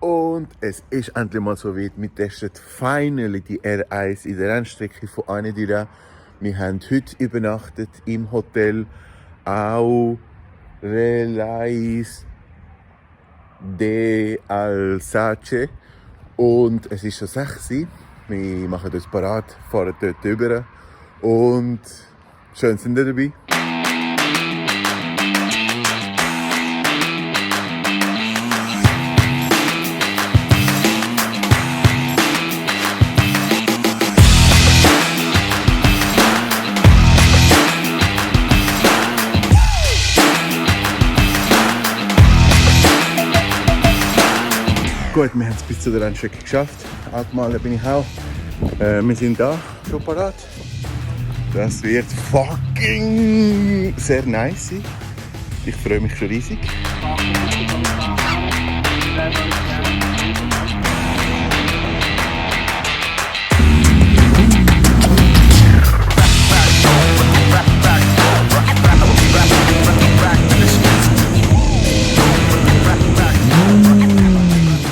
Und es ist endlich mal so weit. Wir testen finally die R1 in der Rennstrecke von Anedira. Wir haben heute übernachtet im Hotel Aurelais de Alsace. Und es ist schon 6 Uhr. Wir machen uns parat, fahren dort rüber. Und schön sind ihr dabei. Gut, wir haben es bis zu der Rennstrecke geschafft. Abgemalt bin ich auch. Wir sind da, schon parat. Das wird fucking sehr nice sein. Ich freue mich schon riesig.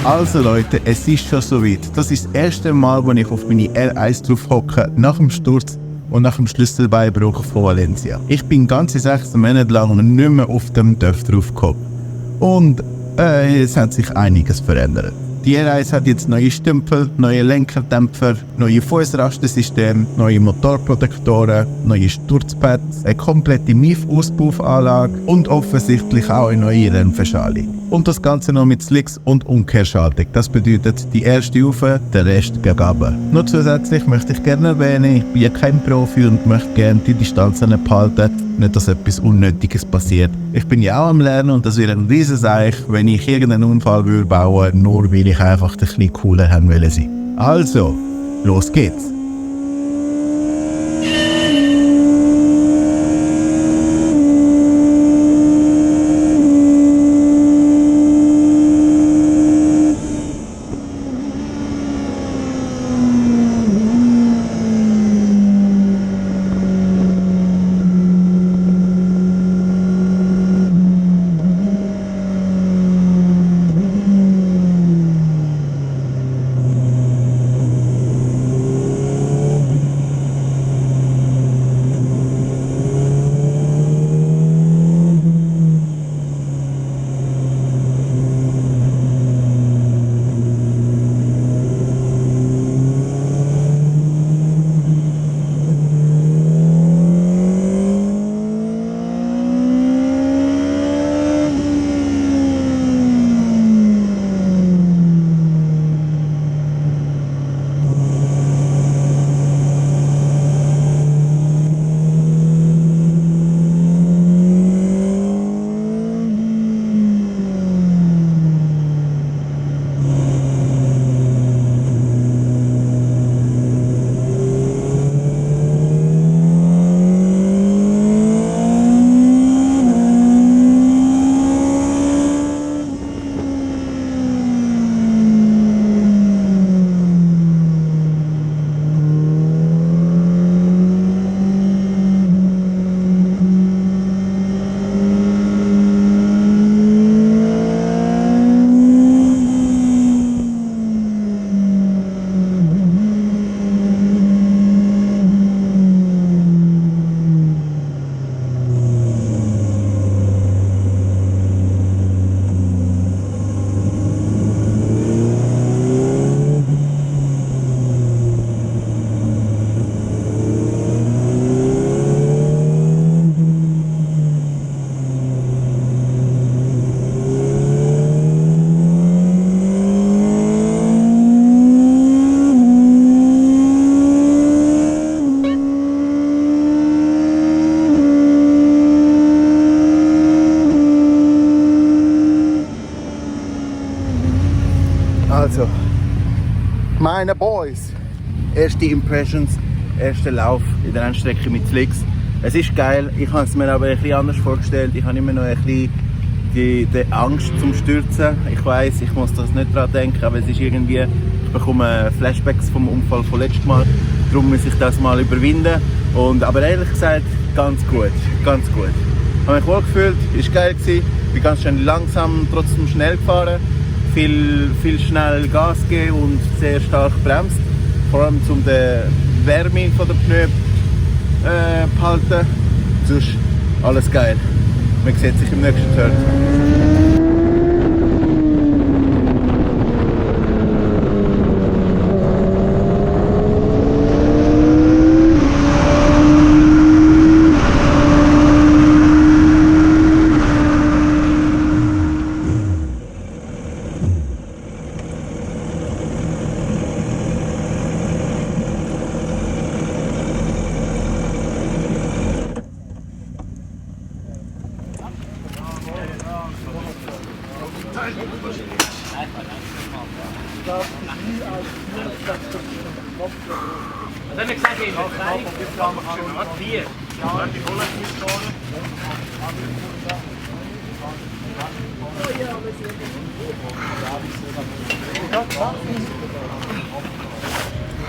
Also Leute, es ist schon soweit. Das ist das erste Mal, wo ich auf meine R1 drauf hocke, nach dem Sturz und nach dem Schlüsselbeinbruch von Valencia. Ich bin ganze 6 Monate lang nicht mehr auf dem Dörf drauf gekommen. Und es hat sich einiges verändert. Die R1 hat jetzt neue Stümpel, neue Lenkerdämpfer, neue Fußrastensystem, neue Motorprotektoren, neue Sturzpads, eine komplette MIF-Auspuffanlage und offensichtlich auch eine neue Rennverschalung. Und das Ganze noch mit Slicks und Umkehrschaltung. Das bedeutet, die erste rauf, der Rest gegen runter. Nur zusätzlich möchte ich gerne erwähnen, ich bin ja kein Profi und möchte gerne die Distanzen behalten, nicht dass etwas Unnötiges passiert. Ich bin ja auch am Lernen und das wäre ein riesen Seich, wenn ich irgendeinen Unfall bauen würde, nur weil ich einfach ein bisschen cooler haben wollte sein. Also, los geht's! Also, meine Boys, erste Impressions, erster Lauf in der Rennstrecke mit Slicks. Es ist geil, ich habe es mir aber ein bisschen anders vorgestellt. Ich habe immer noch ein bisschen die Angst zum Stürzen. Ich weiß, ich muss das nicht daran denken, aber es ist irgendwie, ich bekomme Flashbacks vom Unfall von letztem Mal. Darum muss ich das mal überwinden. Aber ehrlich gesagt, ganz gut, ganz gut. Ich habe mich wohl gefühlt, es war geil, bin ganz schön langsam, trotzdem schnell gefahren. viel schnell Gas geben und sehr stark bremst. Vor allem um die Wärme von der Pneu behalten. Sonst alles geil. Man sieht sich im nächsten Turn. Was haben wir gesagt? Vier. Ja, die Kohle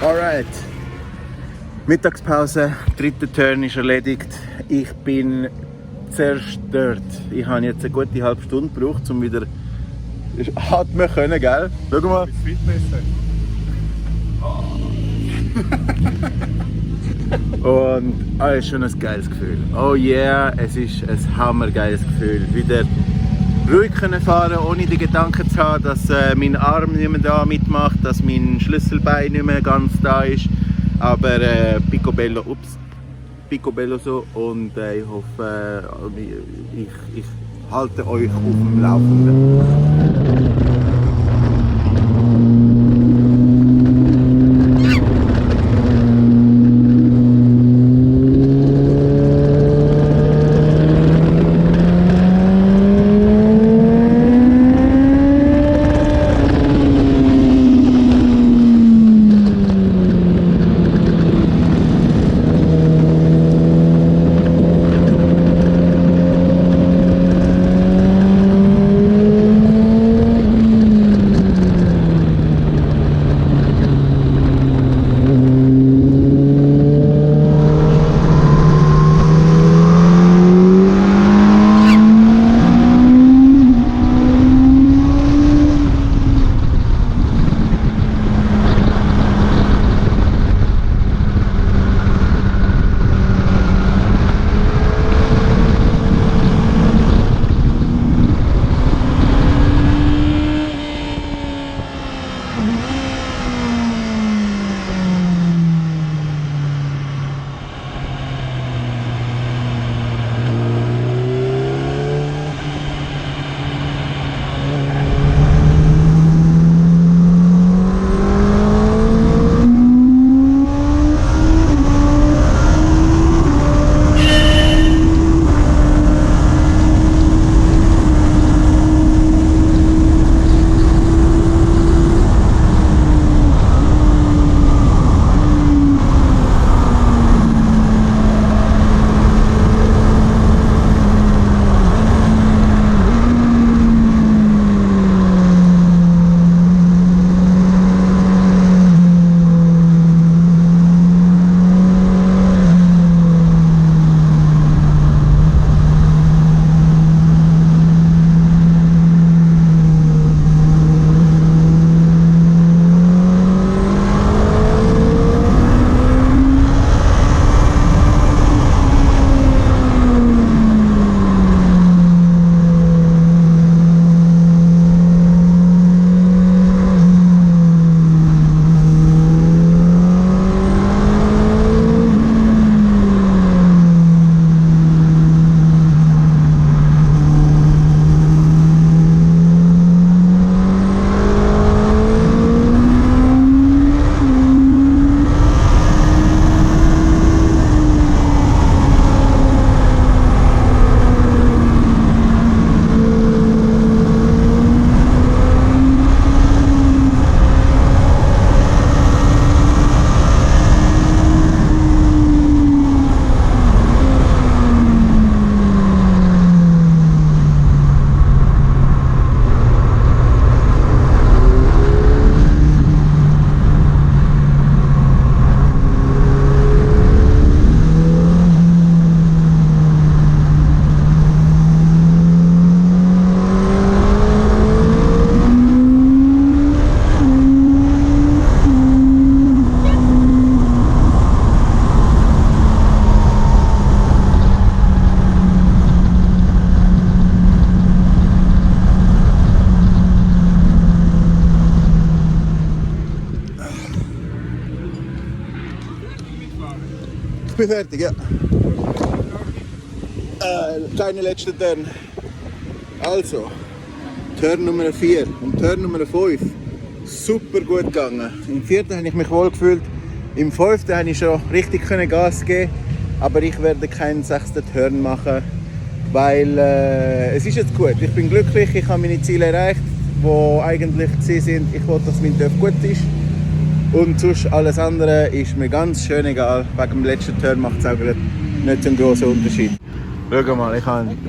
Alright. Mittagspause, dritter Turn ist erledigt. Ich bin zerstört. Ich habe jetzt eine gute halbe Stunde gebraucht, um wieder atmen können, gell? Schau mal. Und es ist schon ein geiles Gefühl. Oh yeah, es ist ein hammergeiles Gefühl. Wieder ruhig können fahren, ohne die Gedanken zu haben, dass mein Arm nicht mehr da mitmacht, dass mein Schlüsselbein nicht mehr ganz da ist. Aber picobello so. Und ich hoffe, ich halte euch auf dem Laufenden. bin fertig, ja. Kleine letzte Turn. Also, Turn Nummer 4 und Turn Nummer 5. Super gut gegangen. Im 4. habe ich mich wohl gefühlt. Im 5. habe ich schon richtig Gas geben, aber ich werde keinen 6. Turn machen, weil es ist jetzt gut. Ich bin glücklich, ich habe meine Ziele erreicht, die eigentlich sind. Ich wollte, dass mein Turf gut ist. Und sonst alles andere ist mir ganz schön egal. Wegen dem letzten Turn macht es auch nicht so einen grossen Unterschied. Schau mal,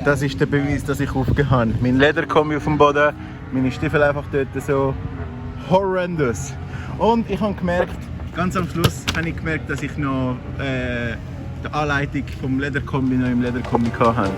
das ist der Beweis, dass ich aufgehört habe. Mein Lederkombi auf dem Boden, meine Stiefel einfach dort so horrendous. Und ich habe gemerkt, ganz am Schluss habe ich gemerkt, dass ich noch die Anleitung vom Lederkombi noch im Lederkombi hatte.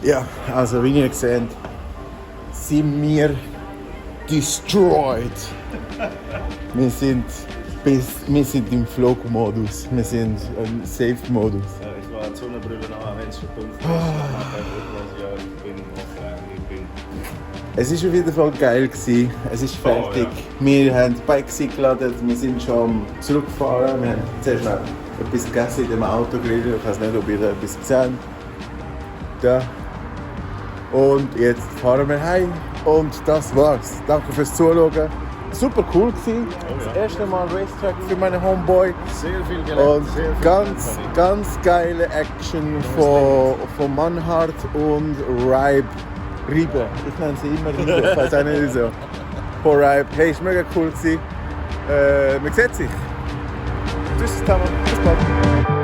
Ja, also wie ihr seht, sind wir destroyed. Wir sind im Flugmodus, wir sind im Safe-Modus. Ja, ich war Sonnenbrille an, wenn es schon dunkel ist. Ja, ich bin offline, Es war auf jeden Fall geil, es ist fertig. Oh, ja. Wir haben die Bikes eingeladen, wir sind schon am Zurückfahren. Wir haben zuerst noch etwas gegessen in dem Auto grillen. Ich weiß nicht, ob ihr etwas gesehen habt. Da. Und jetzt fahren wir heim und das war's. Danke fürs Zuschauen. Super cool gewesen. Das erste Mal Racetrack für meinen Homeboy. Sehr viel gelernt. Und sehr viel ganz geile Action von Manhart und Ribe. Ich nenne sie immer Ribe, ich weiß auch nicht wieso. Von Ribe. Hey, ist mega cool gewesen. Man sieht sich. Tschüss zusammen. Bis bald.